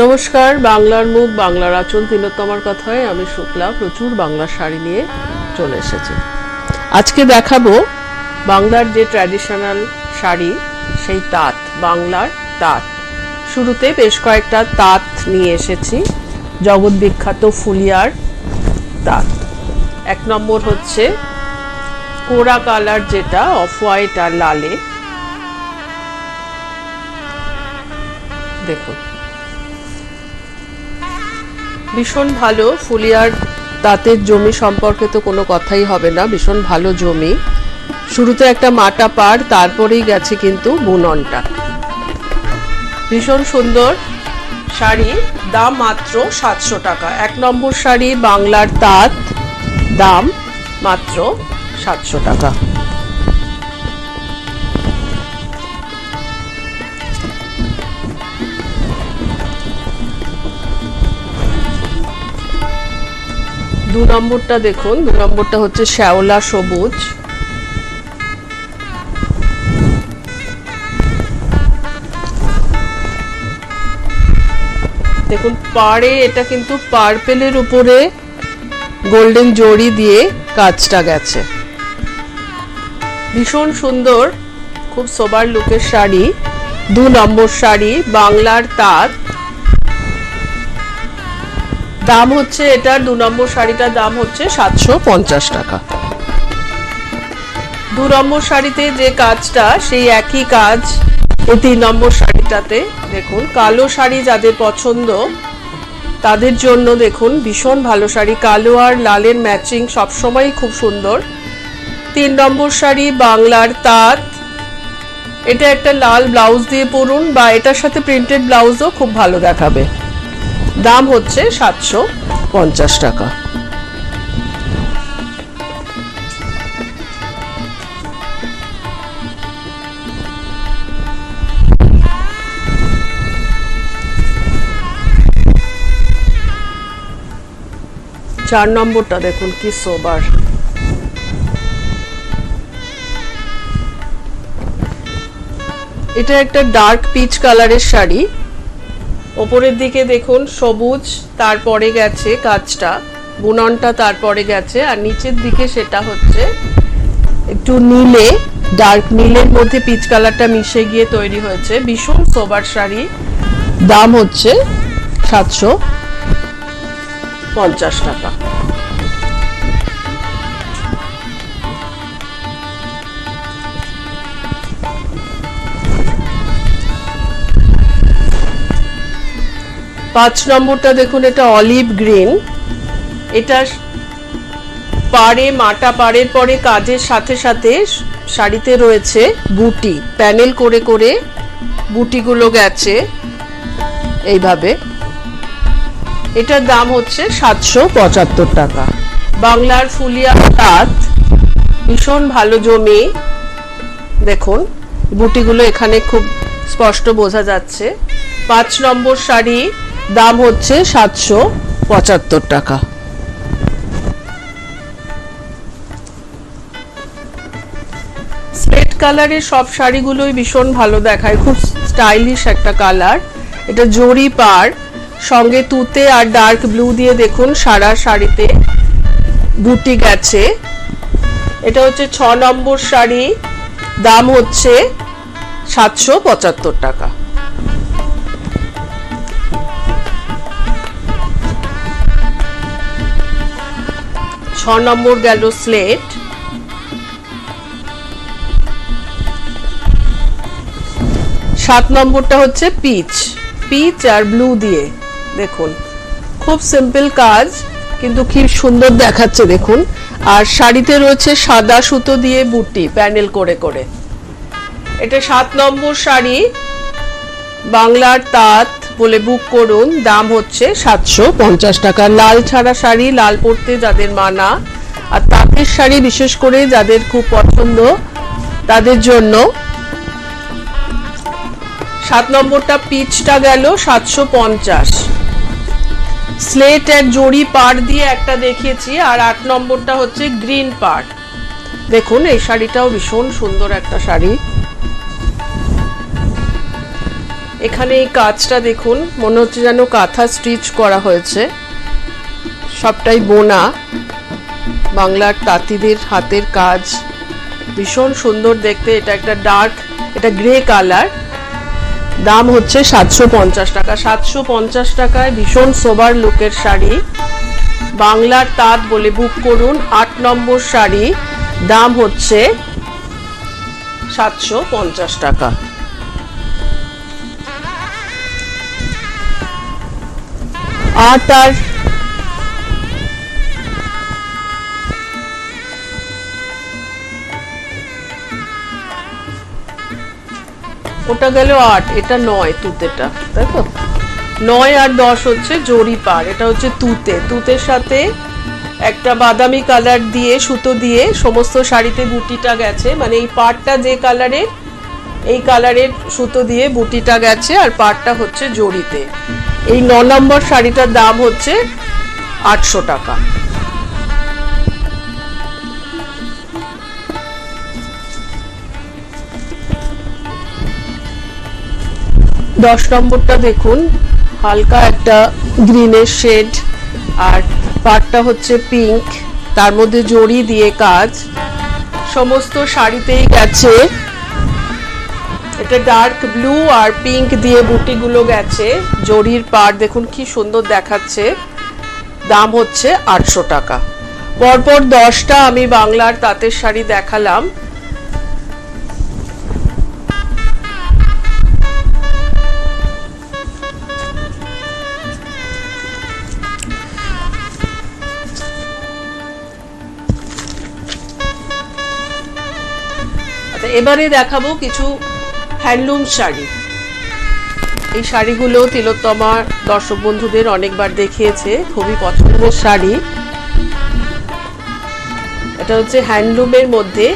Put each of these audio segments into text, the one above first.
নমস্কার, বাংলার মুখ বাংলার আঁচল তিলোত্তমার কথায় আমি শুক্লা প্রচুর বাংলা শাড়ি নিয়ে চলে এসেছি। আজকে দেখাবো বাংলার যে ট্র্যাডিশনাল শাড়ি, সেই তাঁত, বাংলার তাঁত। শুরুতে বেশ কয়েকটা তাঁত নিয়ে এসেছি, জগৎ বিখ্যাত ফুলিয়ার তাঁত। এক নম্বর হচ্ছে কোরা কালার, যেটা অফ হোয়াইট আর লালে, দেখুন ভীষণ ভালো। ফুলিয়ার তাঁতের জমি সম্পর্কে তো কোনো কথাই হবে না, ভীষণ ভালো জমি। শুরুতে একটা মাটা পাড়, তারপরেই গেছে কিন্তু বুননটা। ভীষণ সুন্দর শাড়ি, দাম মাত্র 700 টাকা। এক নম্বর শাড়ি বাংলার তাঁত, দাম মাত্র 700 টাকা। দু নম্বরটা দেখুন, দু নম্বরটা হচ্ছে শ্যাওলা সবুজ। দেখুন পাড়ে এটা কিন্তু পার্পেলের উপরে গোল্ডেন জড়ি দিয়ে কাজটা গেছে, ভীষণ সুন্দর, খুব সোবার লুকের শাড়ি। দু নম্বর শাড়ি বাংলার তাঁত, দাম হচ্ছে, এটার দু নম্বর শাড়িটার দাম হচ্ছে 750 টাকা। দু নম্বর শাড়িতে যে কাজটা, সেই একই কাজ এই তিন নম্বর শাড়িটাতে। দেখুন কালো শাড়ি যাদের পছন্দ তাদের জন্য দেখুন ভীষণ ভালো শাড়ি, কালো আর লালের ম্যাচিং সবসময় খুব সুন্দর। তিন নম্বর শাড়ি বাংলার তাঁত, এটা একটা লাল ব্লাউজ দিয়ে পরুন, বা এটার সাথে প্রিন্টেড ব্লাউজও খুব ভালো দেখাবে। দাম হচ্ছে 750 টাকা। চার নম্বরটা দেখুন কি সোবার, এটা একটা ডার্ক পিচ কালারের শাড়ি। ওপরের দিকে দেখুন সবুজ, তারপরে গেছে কাজটা, বুননটা তারপরে গেছে, আর নিচের দিকে সেটা হচ্ছে একটু নীলে, ডার্ক নীলের মধ্যে পিচ কালারটা মিশে গিয়ে তৈরি হয়েছে। ভীষণ সোবার শাড়ি, দাম হচ্ছে 750 টাকা। পাঁচ নম্বরটা দেখুন, এটা অলিভ গ্রিন। এটা পাড়ে, মাটা পাড়ের পরে কাজের সাথে সাথে শাড়িতে রয়েছে বুটি, প্যানেল করে করে বুটিগুলো গেছে এইভাবে। এটার দাম হচ্ছে 775 টাকা। বাংলার ফুলিয়া তাঁত, ভীষণ ভালো জমি। দেখুন বুটিগুলো এখানে খুব স্পষ্ট বোঝা যাচ্ছে। 5 নম্বর শাড়ি, দাম হচ্ছে 775 টাকা। স্লেট কালারের সব শাড়িগুলোই ভীষণ ভালো দেখায়, খুব স্টাইলিশ একটা কালার। এটা জরি পাড়, সঙ্গে তুতে আর ডার্ক ব্লু দিয়ে দেখুন সারা শাড়িতে বুটি গেছে। এটা হচ্ছে 6 নম্বর শাড়ি, দাম হচ্ছে 775 টাকা। 6 নম্বর গেল স্লেট। 7 নম্বরটা হচ্ছে পিচ, পিচ আর ব্লু দিয়ে, দেখুন খুব সিম্পল কাজ কিন্তু কি সুন্দর দেখাচ্ছে দেখুন। আর শাড়িতে রয়েছে সাদা সুতো দিয়ে বুটি প্যানেল করে করে। এটা 7 নম্বর শাড়ি বাংলার তাঁত বলে বুক করুন, দাম হচ্ছে 750 টাকা। লাল ছাড়া শাড়ি, লাল পরতে যাদের মানা, আর তাঁতের শাড়ি বিশেষ করে যাদের খুব পছন্দ তাদের জন্য। 7 নম্বরটা পিচটা গেল 750। স্লেট এর জড়ি পাড় দিয়ে একটা দেখিয়েছি, আর 8 নম্বরটা হচ্ছে গ্রিন পাড়। দেখুন এই শাড়িটাও ভীষণ সুন্দর একটা শাড়ি। এখানে এই কাজটা দেখুন, মনে হচ্ছে যেন কাঁথা স্টিচ করা হয়েছে, সবটাই বোনা, বাংলার তাঁতিদের হাতের কাজ, ভীষণ সুন্দর দেখতে। এটা একটা ডার্ক, এটা গ্রে কালার, দাম হচ্ছে 750 টাকা। 750 টাকায় ভীষণ সোবার লুকের শাড়ি, বাংলার তাঁত বলে বুক করুন। 8 নম্বর শাড়ি, দাম হচ্ছে 750 টাকা। আট আর ওটা গেল 8, এটা 9 তুতেটা, তাই তো? 9 আর 10 হচ্ছে জরি পার, এটা হচ্ছে তুতে। তুতের সাথে একটা বাদামি কালার দিয়ে সুতো দিয়ে সমস্ত শাড়িতে বুটিটা গেছে, মানে এই পাড়টা যে কালারের, এই কালারের সুতো দিয়ে বুটিটা গেছে, আর পাড়টা হচ্ছে জরিতে। এই 9 নম্বর শাড়িটার দাম হচ্ছে 800 টাকা। দশ নম্বরটা দেখুন, হালকা একটা গ্রিনের শেড, আর পাড়টা হচ্ছে পিঙ্ক, তার মধ্যে জরি দিয়ে কাজ, সমস্ত শাড়িতেই গেছে। এটা ডার্ক ব্লু আর পিঙ্ক দিয়ে বুটিগুলো গেছে, জরির পাড় দেখুন কি সুন্দর দেখাচ্ছে, দাম হচ্ছে 800 টাকা। পরপর 10টা আমি বাংলার তাঁতের শাড়ি দেখালাম। এবারে দেখাবো কিছু হ্যান্ডলুম শাড়ি। এই শাড়িগুলো তিলোত্তমা দর্শক বন্ধুদের অনেকবার দেখিয়েছে, খুবই পছন্দের শাড়ি। এটা হচ্ছে হ্যান্ডলুমের মধ্যে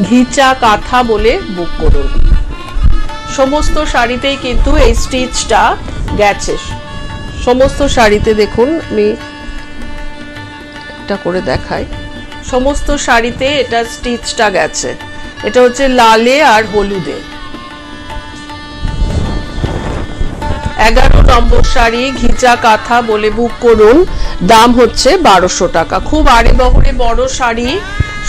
ঘিচা কাঁথা বলে বুক করুন। সমস্ত শাড়িতেই কিন্তু এই স্টিচটা গেছে, সমস্ত শাড়িতে দেখুন, আমি এটা করে দেখাই, সমস্ত শাড়িতে এটা স্টিচটা গেছে। এটা হচ্ছে লালে আর হলুদে। 11 নম্বর শাড়ি, ঘিচা কাঁথা বলে বুক করুন, দাম হচ্ছে 1200 টাকা। খুব আড়ে বহরে বড় শাড়ি,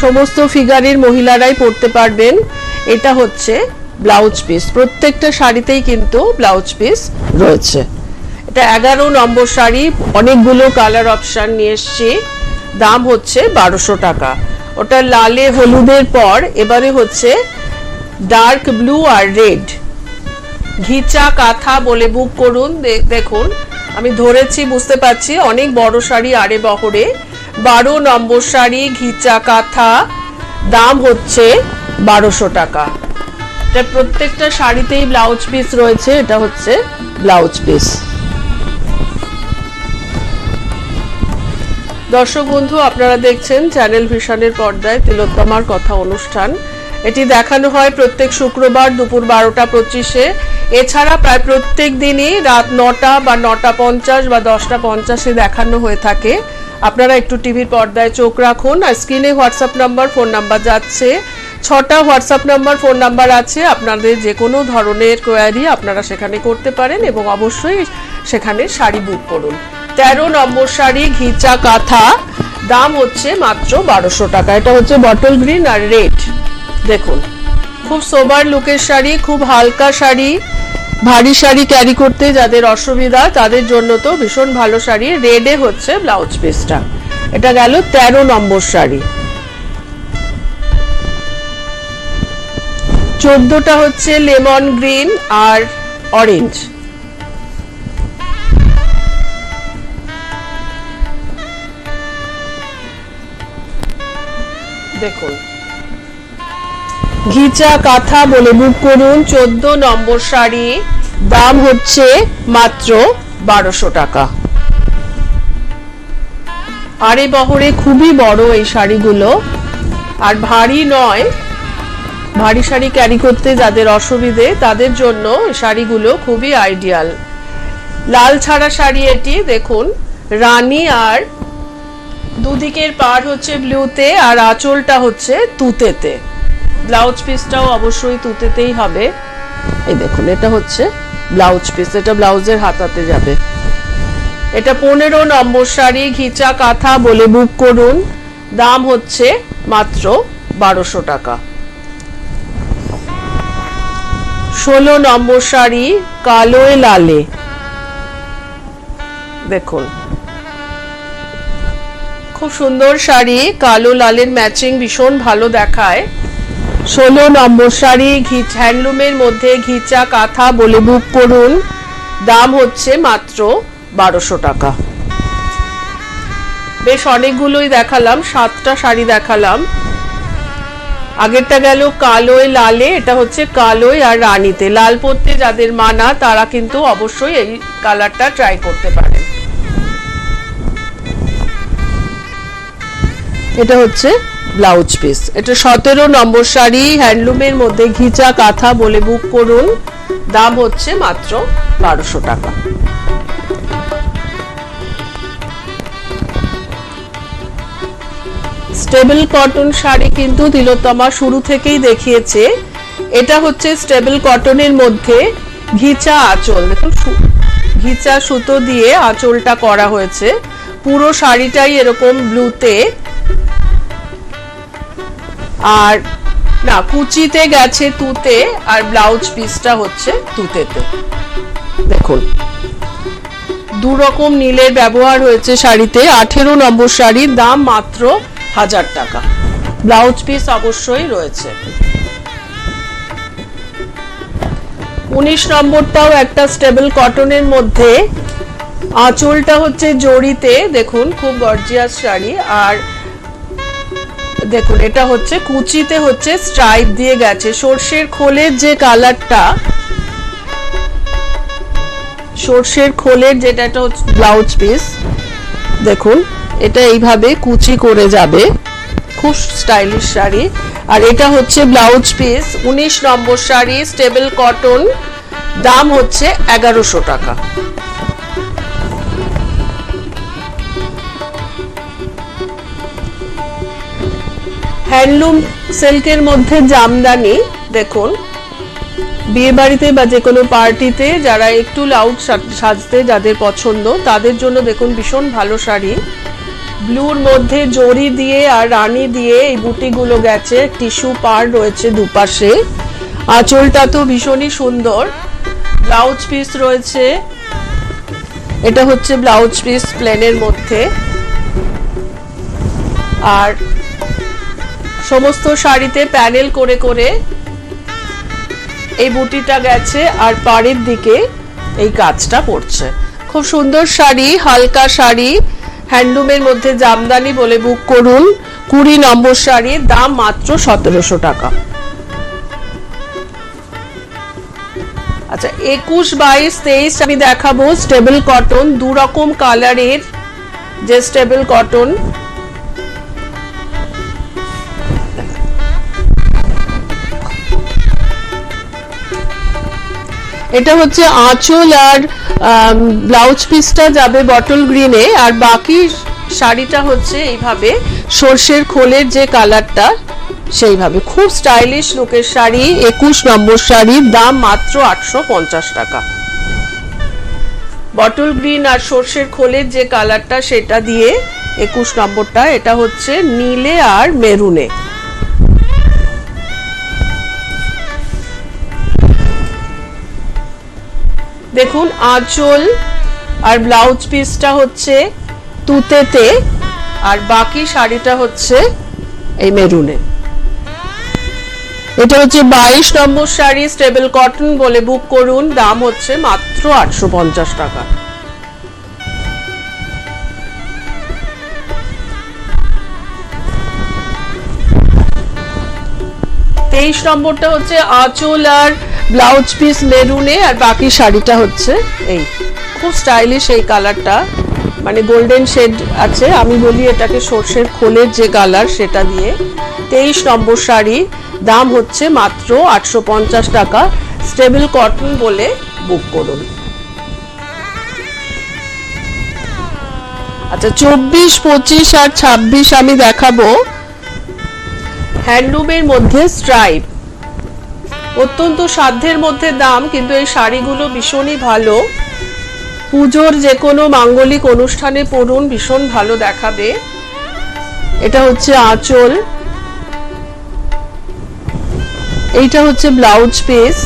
সমস্ত ফিগারের মহিলারাই পরতে পারবেন। এটা হচ্ছে ব্লাউজ পিস, প্রত্যেকটা শাড়িতেই কিন্তু ব্লাউজ পিস রয়েছে। এটা 11 নম্বর শাড়ি, অনেকগুলো কালার অপশন নিয়ে এসছি, দাম হচ্ছে 1200 টাকা। ওটা লালে হলুদের পর এবারে হচ্ছে ডার্ক ব্লু আর রেড। ঘিচা কাঁথা বলে বুক করুন। দেখুন আমি ধরেছি, বুঝতে পারছি অনেক বড় শাড়ি আড়ে বহরে। 12 নম্বর শাড়ি, ঘিচা কাঁথা, দাম হচ্ছে 1200 টাকা। এটা প্রত্যেকটা শাড়িতেই ব্লাউজ পিস রয়েছে, এটা হচ্ছে ব্লাউজ পিস। দর্শক বন্ধু, আপনারা দেখছেন চ্যানেল ভিশনের পর্দায় তিলোত্তমার কথা অনুষ্ঠান। এটি দেখানো হয় প্রত্যেক শুক্রবার দুপুর 12:25-এ। এছাড়া প্রায় প্রত্যেক দিনই রাত 9টা বা 9:50 বা 10:50-এ দেখানো হয়ে থাকে। আপনারা একটু টিভির পর্দায় চোখ রাখুন। আর স্ক্রিনে হোয়াটসঅ্যাপ নাম্বার, ফোন নাম্বার যাচ্ছে, 6টা হোয়াটসঅ্যাপ নাম্বার, ফোন নাম্বার আছে। আপনাদের যে কোনো ধরনের কোয়ারি আপনারা সেখানে করতে পারেন, এবং অবশ্যই সেখানে শাড়ি বুক করুন। 13 নম্বর শাড়ি, ঘিচা কাঁথা, দাম হচ্ছে মাত্র 1200 টাকা। এটা হচ্ছে বটল গ্রিন আর রেড। দেখুন খুব সোবার লুকের শাড়ি, খুব হালকা শাড়ি, ভারী শাড়ি ক্যারি করতে যাদের অসুবিধা তাদের জন্য তো ভীষণ ভালো শাড়ি। রেডে হচ্ছে ব্লাউজ পিসটা। এটা গেল 13 নম্বর শাড়ি। 14টা হচ্ছে লেমন গ্রিন আর অরেঞ্জ। দেখুন ঘিচা কাঁথা বলে বুক করুন। 14 নম্বর শাড়ি, দাম হচ্ছে মাত্র 1200 টাকা। আড়ে বহরে খুবই বড় এই শাড়িগুলো, আর ভারী নয়। ভারী শাড়ি ক্যারি করতে যাদের অসুবিধে তাদের জন্য শাড়িগুলো খুবই আইডিয়াল। লাল ছাড়া শাড়ি এটি, দেখুন রানী, আর দুদিকের পাড় হচ্ছে ব্লুতে আর আঁচলটা হচ্ছে তুতেতে। ব্লাউজ পিসটাও অবশ্যই তুতেতেই হবে। এই দেখুন এটা হচ্ছে ব্লাউজ পিস, এটা ব্লাউজের হাতাতে যাবে। এটা 15 নম্বর শাড়ি, ঘিচা কাঁথা বলে বুক করুন, দাম হচ্ছে মাত্র 1200 টাকা। 16 নম্বর শাড়ি, কালোয় লালে, দেখুন খুব সুন্দর শাড়ি, কালো লালের ম্যাচিং ভীষণ ভালো দেখায়। 16 নম্বর শাড়ি, হ্যান্ডলুমের মধ্যে ঘিচা কাঁথা বলে বুক করুন, দাম হচ্ছে মাত্র 1200 টাকা। বেশ অনেকগুলোই দেখালাম, 7টা শাড়ি দেখালাম। আগেরটা গেল কালোয় লালে, এটা হচ্ছে কালোয় আর রানীতে। লাল পরতে যাদের মানা তারা কিন্তু অবশ্যই এই কালারটা ট্রাই করতে পারেন। এটা হচ্ছে ব্লাউজ পিস। এটা 17 নম্বর শাড়ি, হ্যান্ডলুমের মধ্যে ঘিচা কাঁথা বলে বুক করুন, দাম হচ্ছে মাত্র 1200 টাকা। স্টেবল কটন শাড়ি কিন্তু তিলোত্তমা শুরু থেকেই দেখিয়েছে। এটা হচ্ছে স্টেবল কটনের মধ্যে ঘিচা আঁচল, দেখুন ঘিচা সুতো দিয়ে আঁচলটা করা হয়েছে। পুরো শাড়িটাই এরকম ব্লুতে, আর না কুচিতে গেছে তুতে, আর ব্লাউজ পিসটা হচ্ছে তুতেতে। দেখুন দু রকম নীলের ব্যবহার হয়েছে শাড়িতে। 18 নম্বর শাড়ির দাম মাত্র 1000 টাকা। ব্লাউজ পিস অবশ্যই রয়েছে। 19 নম্বরটাও একটা স্টেবল কটনের মধ্যে, আঁচলটা হচ্ছে জড়িতে, দেখুন খুব গর্জিয়াস শাড়ি। আর দেখুন এটা হচ্ছে কুচিতে হচ্ছে স্ট্রাইপ দিয়ে গেছে। সর্ষের খোলের যে কালারটা, সর্ষের খোলের যেটা, এটা হচ্ছে ব্লাউজ পিস। দেখুন এটা এইভাবে কুচি করে যাবে, খুব স্টাইলিশ শাড়ি। আর এটা হচ্ছে ব্লাউজ পিস। 19 নম্বর শাড়ি, স্টেবল কটন, দাম হচ্ছে 1100 টাকা। হ্যান্ডলুম সিল্কের মধ্যে জামদানি, দেখুন বিয়ে বাড়িতে বা যে কোনো পার্টিতে যারা একটু লাউড সাজতে যাদের পছন্দ তাদের জন্য দেখুন ভীষণ ভালো শাড়ি। ব্লুর মধ্যে জরি দিয়ে আর রানী দিয়ে এই বুটিগুলো গেছে, টিস্যু পার রয়েছে দুপাশে। আঁচলটা তো ভীষণই সুন্দর। ব্লাউজ পিস রয়েছে, এটা হচ্ছে ব্লাউজ পিস প্লেনের মধ্যে। আর সমস্ত শাড়িতে প্যানেল করে করে এই বুটিটা গেছে, আর পাড়ের দিকে এই কাজটা পড়ছে। খুব সুন্দর শাড়ি, হালকা শাড়ি, হ্যান্ডলুমের মধ্যে জামদানি বলে বুক করুন। 20 নম্বর শাড়ি, দাম মাত্র 1700 টাকা। আচ্ছা 21, 22, 23 আমি দেখাবো স্টেবল কটন, দু রকম কালারের যে স্টেবল কটন। এটা হচ্ছে আঁচল আর ব্লাউজ পিসটা যাবে বটল গ্রিনে, আর বাকি শাড়িটা হচ্ছে এইভাবে সর্ষের খোলের যে কালারটা সেইভাবে। খুব স্টাইলিশ লুকের শাড়ি। 21 নম্বর শাড়ির দাম মাত্র 850 টাকা। বটল গ্রিন আর সর্ষের খোলের যে কালারটা সেটা দিয়ে 21 নম্বরটা। এটা হচ্ছে নীলে আর মেরুনে। দেখুন আঁচল আর ব্লাউজ পিসটা হচ্ছে তুতেতে, আর বাকি শাড়িটা হচ্ছে এই মেরুনে। এটা হচ্ছে 22 নম্বর শাড়ি, স্টেবল কটন বলে বুক করুন, দাম হচ্ছে মাত্র 850 টাকা। তেইশ নম্বরটা হচ্ছে আঁচল আর ব্লাউজ পিস মেরুনে, আর বাকি শাড়িটা হচ্ছে এই খুব স্টাইলিশ এই কালারটা, মানে গোল্ডেন শেড আছে। আমি বলি এটাকে সর্ষের খোলের যে কালার সেটা দিয়ে। 23 নম্বর শাড়ি, দাম হচ্ছে মাত্র 850 টাকা। স্টেবল কটন বলে বুক করুন। আচ্ছা 24, 25 আর 26 আমি দেখাবো হ্যান্ডলুমের মধ্যে স্ট্রাইপ। অত্যন্ত সাধ্যের মধ্যে দাম, কিন্তু এই শাড়িগুলো ভীষণই ভালো। পুজোর যে কোনো মাঙ্গলিক অনুষ্ঠানে পরুন, ভীষণ ভালো দেখাবে। এটা হচ্ছে আঁচল, এইটা হচ্ছে ব্লাউজ পিস,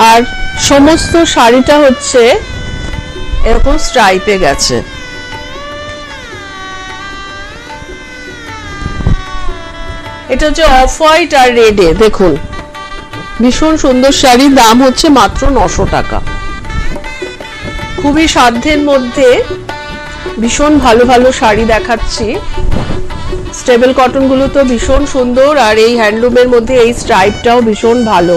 আর সমস্ত শাড়িটা হচ্ছে এরকম স্ট্রাইপে গেছে। এটা হচ্ছে অফ হোয়াইট আর রেডে, দেখুন ভীষণ সুন্দর শাড়ি, দাম হচ্ছে মাত্র 900 টাকা। খুবই সাধ্যের মধ্যে ভীষণ ভালো ভালো শাড়ি দেখাচ্ছি। স্টেবল কটন গুলো তো ভীষণ সুন্দর, আর এই হ্যান্ডলুমের মধ্যে এই স্ট্রাইপটাও ভীষণ ভালো,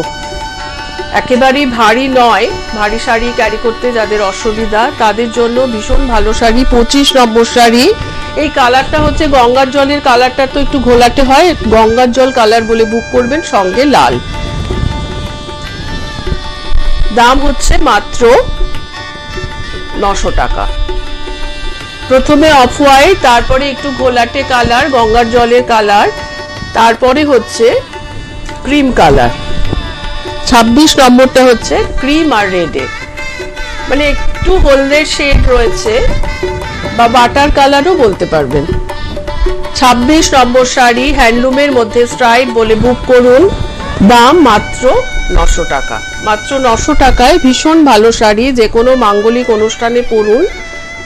একেবারেই ভারী নয়। ভারী শাড়ি ক্যারি করতে যাদের অসুবিধা তাদের জন্য ভীষণ ভালো শাড়ি। 25 নম্বর শাড়ি। এই কালারটা হচ্ছে গঙ্গার জলের কালারটা, তো একটু ঘোলাটে হয়, গঙ্গার জল কালার বলে বুক করবেন, সঙ্গে লাল। দাম হচ্ছে মাত্র 900 টাকা। প্রথমে অফ হোয়াইট, তারপরে একটু ঘোলাটে কালার, গঙ্গার জলের কালার, তারপরে হচ্ছে ক্রিম কালার। 26 নম্বরটা হচ্ছে ক্রিম আর রেডে, মানে একটু হলদের শেড রয়েছে, বা বাটার কালারও বলতে পারবেন। 26 নম্বর শাড়ি, হ্যান্ডলুমের মধ্যে স্ট্রাইপ বলে বুক করুন, দাম মাত্র 900 টাকা। মাত্র 900 টাকায় ভীষণ ভালো শাড়ি, যে কোনো মাঙ্গলিক অনুষ্ঠানে পরুন,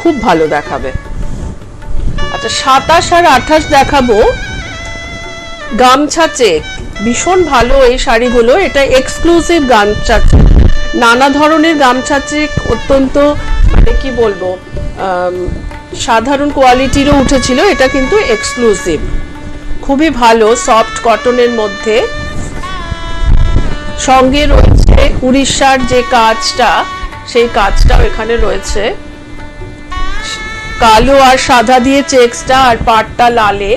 খুব ভালো দেখাবে। আচ্ছা, 27 আর 28 দেখাবো গামছা চেক, ভীষণ ভালো এই শাড়িগুলো। এটা এক্সক্লুসিভ গামছা চেক, নানা ধরনের গামছা চেক, অত্যন্ত মানে কি বলবো, সাধারণ কোয়ালিটিরও উঠেছিল, এটা কিন্তু এক্সক্লুসিভ, খুবই ভালো, সফট কটনের মধ্যে। সঙ্গে রয়েছে উড়িষ্যার যে কাজটা, সেই কাজটাও এখানে রয়েছে, কালো আর সাদা দিয়ে চেক্সটা, আর পাড়টা লালে।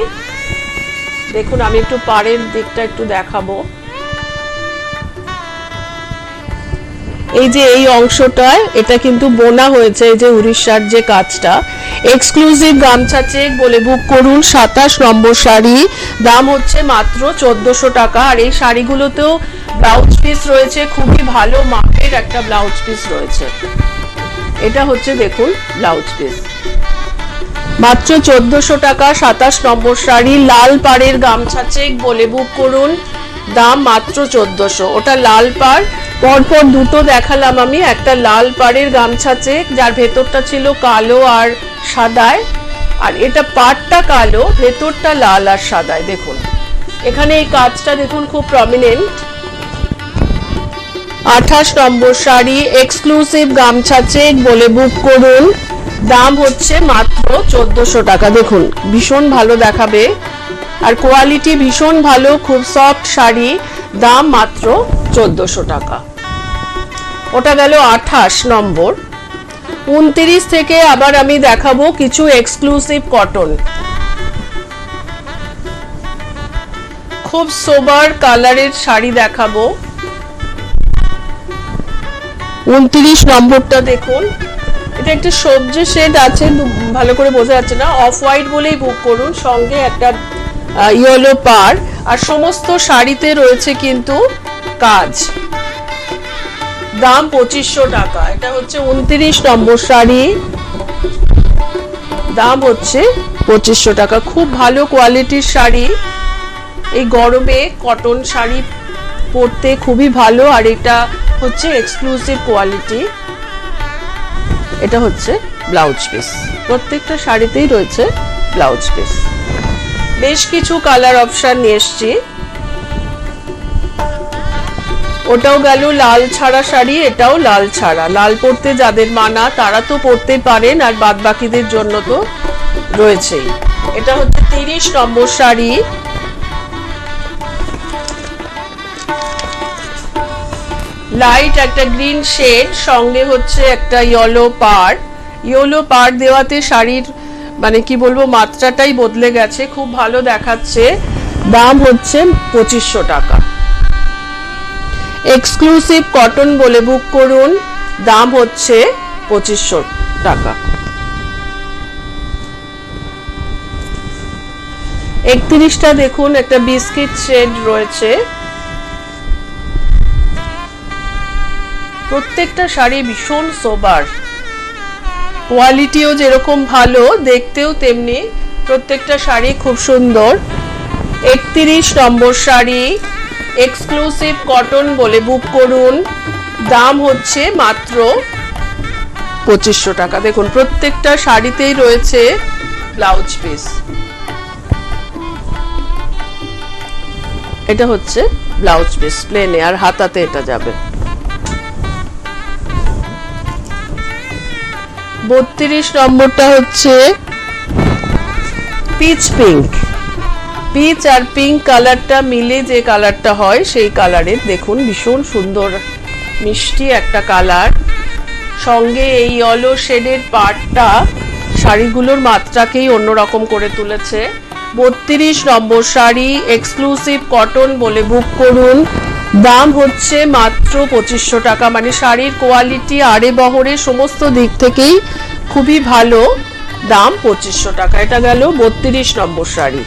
দেখুন, আমি একটু পাড়ের দিকটা একটু দেখাবো। এই যে এই অংশটায় এটা কিন্তু বোনা হয়েছে, এই যে উড়িষ্যার যে কাজটা। এক্সক্লুসিভ গামছা চেক বলে বুক করুন। 27 নম্বর শাড়ি, দাম হচ্ছে মাত্র 1400 টাকা। আর এই শাড়িগুলোতেও ব্লাউজ পিস রয়েছে, খুবই ভালো মাপের একটা ব্লাউজ পিস রয়েছে। এটা হচ্ছে দেখুন ব্লাউজ পিস, মাত্র 1400 টাকা। 27 নম্বর শাড়ি, লাল পাড়ের গামছা চেক বলে বুক করুন, দাম মাত্র 1400। ওটা লাল পাড়, পরপর দুটো দেখালাম আমি, একটা লাল পাড়ের গামছা চেক যার ভেতরটা ছিল কালো আর সাদায়, আর এটা পাড়টা কালো, ভেতরটা লাল আর সাদায়। দেখুন এখানে এই কাজটা দেখুন, খুব প্রমিনেন্ট। 28 নম্বর শাড়ি, এক্সক্লুসিভ গামছা চেক বলে বুক করুন, দাম হচ্ছে মাত্র 1400 টাকা। দেখুন ভীষণ ভালো দেখাবে, আর কোয়ালিটি ভীষণ ভালো, খুব সফট শাড়ি, দাম মাত্র 1400 টাকা। ওটা গেল 28 নম্বর। 29 থেকে আবার আমি দেখাবো কিছু এক্সক্লুসিভ কটন, খুব সোবার কালারের শাড়ি দেখাবো। 29 নম্বরটা দেখুন, এটা একটা সবজি শেড আছে, ভালো করে বোঝা যাচ্ছে না, অফ হোয়াইট বলেই বুক করুন, সঙ্গে একটা ইয়েলো পাড়, আর সমস্ত শাড়িতে রয়েছে কিন্তু কাজ। দাম 2500 টাকা। এটা হচ্ছে 29 নম্বর শাড়ি, দাম হচ্ছে 2500 টাকা। খুব ভালো কোয়ালিটির শাড়ি, এই গরমে কটন শাড়ি পরতে খুবই ভালো, আর এটা হচ্ছে এক্সক্লুসিভ কোয়ালিটি। এটা হচ্ছে ব্লাউজ পিস, প্রত্যেকটা শাড়িতেই রয়েছে ব্লাউজ পিস। বেশ কিছু কালার অপশন নিয়ে এসছি। ওটাও গেল লাল ছাড়া শাড়ি, এটাও লাল ছাড়া। লাল পরতে যাদের মানা তারা তো পরতে পারেন, আর বাদ বাকিদের জন্য তো রয়েছেই। এটা হচ্ছে 30 নম্বর শাড়ি, লাইট একটা গ্রিন শেড, সঙ্গে হচ্ছে একটা ইয়েলো পাড়। ইয়েলো পাড় দেওয়াতে শাড়ির মানে কি বলবো, মাত্রাটাই বদলে গেছে, খুব ভালো দেখাচ্ছে। দাম হচ্ছে 2500 টাকা। এক্সক্লুসিভ কটন বলে বুক করুন, দাম হচ্ছে 2500 টাকা। 31টা দেখুন, একটা বিস্কিট শেড রয়েছে, প্রত্যেকটা শাড়ি ভীষণ সোবার, কোয়ালিটিও যেরকম ভালো, দেখতেও তেমনি। প্রত্যেকটা শাড়ি খুব সুন্দর। 31 নম্বর শাড়ি, এক্সক্লুসিভ কটন বলে বুক করুন। দাম হচ্ছে মাত্র 2500 টাকা। দেখুন প্রত্যেকটা শাড়িতেই রয়েছে ব্লাউজ পিস। এটা হচ্ছে ব্লাউজ পিস প্লেনে, আর হাতাতে এটা যাবে। 32 নম্বরটা হচ্ছে পিচ পিঙ্ক। পিচ আর পিঙ্ক কালারটা মিলে যে কালারটা হয় সেই কালারের, দেখুন ভীষণ সুন্দর মিষ্টি একটা কালার। সঙ্গে এই ইয়েলো শেডের পাড়টা শাড়িগুলোর মাত্রাকেই অন্যরকম করে তুলেছে। 32 নম্বর শাড়ি, এক্সক্লুসিভ কটন বলে বুক করুন। দাম হচ্ছে মাত্র 2500 টাকা। মানে শাড়ির কোয়ালিটি, আড়ে বহরে সমস্ত দিক থেকেই খুবই ভালো। দাম 2500 টাকা। এটা গেল 32 নম্বর শাড়ি।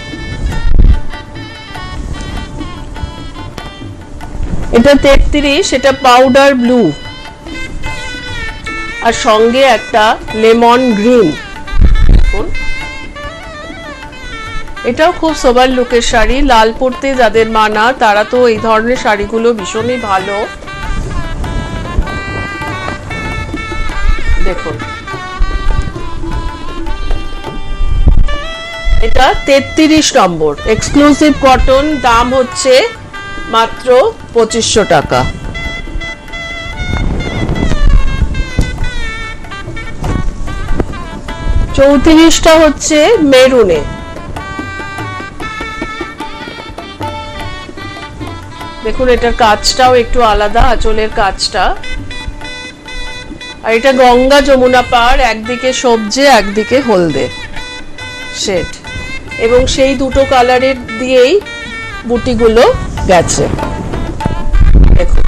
এটা 33, এটা পাউডার ব্লু আর সঙ্গে একটা লেমন গ্রিন। দেখুন এটাও খুব সোবার লুকের শাড়ি। লাল পরতে যাদের মানা তারা তো এই ধরনের শাড়িগুলো ভীষণই ভালো। দেখুন এটা 33 নম্বর, এক্সক্লুসিভ কটন। দাম হচ্ছে মাত্র 2500 টাকা। চৌত্রিশটা হচ্ছে মেরুনে। দেখুন এটার কাজটাও একটু আলাদা, আঁচলের কাজটা। আর এটা গঙ্গা যমুনা পার, একদিকে সবজে একদিকে হলদে শেড, এবং সেই দুটো কালারের দিয়েই বুটিগুলো গেছে। দেখুন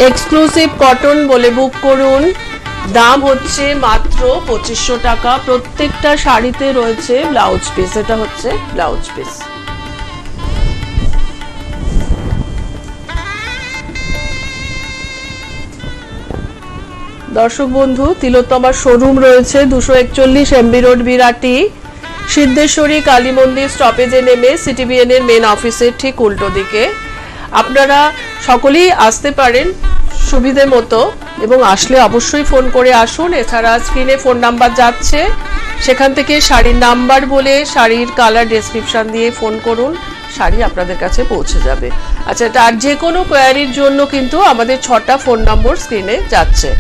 এক্সক্লুসিভ কটন বলে বুক করুন। দাম হচ্ছে মাত্র 2500 টাকা। প্রত্যেকটা শাড়িতে রয়েছে ব্লাউজ পিস। এটা হচ্ছে ব্লাউজ পিস। দর্শক বন্ধু, তিলোত্তমার শোরুম রয়েছে 241 এমবি রোড, বিরাটি। সিদ্ধেশ্বরী কালী মন্দির স্টপেজে নেমে সিটিবিএন এর মেন অফিসের ঠিক উল্টো দিকে। আপনারা সকলেই আসতে পারেন সুবিধে মতো, এবং আসলে অবশ্যই ফোন করে আসুন। এছাড়া স্ক্রিনে ফোন নাম্বার যাচ্ছে, সেখান থেকে শাড়ির নাম্বার বলে শাড়ির কালার ডেসক্রিপশন দিয়ে ফোন করুন, শাড়ি আপনাদের কাছে পৌঁছে যাবে। আচ্ছা, তার যে কোনো কোয়ারির জন্য কিন্তু আমাদের 6টা ফোন নম্বর স্ক্রিনে যাচ্ছে।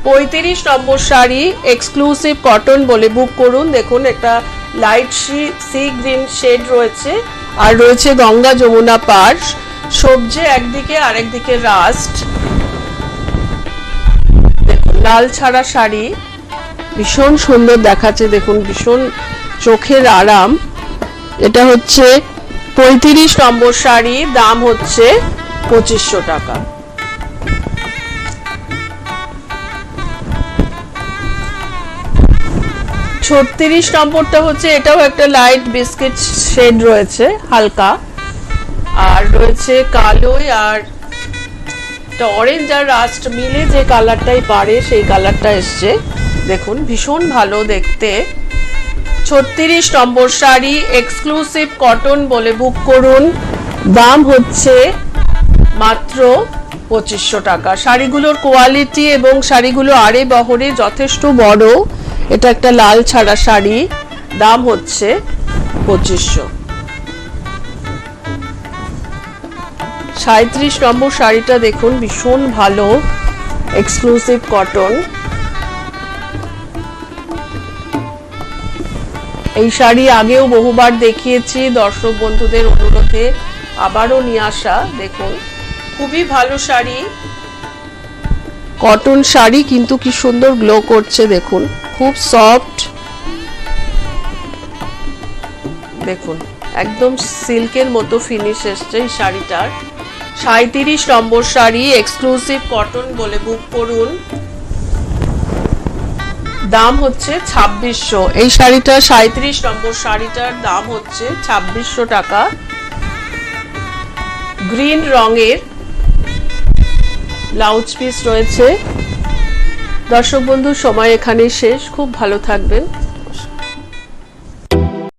35 নম্বর শাড়ি, এক্সক্লুসিভ কটন বলে বুক করুন। দেখুন একটা লাইট সি গ্রিন শেড রয়েছে, আর রয়েছে গঙ্গা যমুনা পার, সবজে একদিকে আর একদিকে রাস্ট। দেখুন লাল ছাড়া শাড়ি, ভীষণ সুন্দর দেখাচ্ছে। দেখুন ভীষণ চোখের আরাম। এটা হচ্ছে 35 নম্বর শাড়ি। দাম হচ্ছে 2500 টাকা। ছত্রিশ নম্বরটা হচ্ছে, এটাও একটা লাইট বিস্কিট শেড রয়েছে হালকা, আর রয়েছে কালো আর অরেঞ্জ আর রাস্ট মিলে যে কালারটাই পারে সেই কালারটা এসছে। দেখুন ভীষণ ভালো দেখতে। 36 নম্বর শাড়ি, এক্সক্লুসিভ কটন বলে বুক করুন। দাম হচ্ছে মাত্র 2500 টাকা। শাড়িগুলোর কোয়ালিটি এবং শাড়িগুলো আড়ে বহরে যথেষ্ট বড়। এটা একটা লাল ছাড়া শাড়ি, দাম হচ্ছে 2500। 37 নম্বর শাড়িটা দেখুন ভীষণ ভালো, এক্সক্লুসিভ কটন। এই শাড়ি আগেও বহুবার দেখিয়েছি, দর্শক বন্ধুদের অনুরোধে আবারও নিয়ে আসা। দেখুন খুবই ভালো শাড়ি, কটন শাড়ি, কিন্তু কি সুন্দর গ্লো করছে। দেখুন খুব সফট, দেখুন একদম সিল্কের মতো ফিনিশ এসছে এই শাড়িটার। 37 নম্বর শাড়ি, এক্সক্লুসিভ কটন বলে বুক করুন। দাম হচ্ছে 2600। এই শাড়িটা 37 নম্বর শাড়িটার দাম হচ্ছে 2600 টাকা। গ্রিন রঙের ব্লাউজ পিস রয়েছে। দর্শক বন্ধু, সময় এখানেই শেষ। খুব ভালো থাকবেন।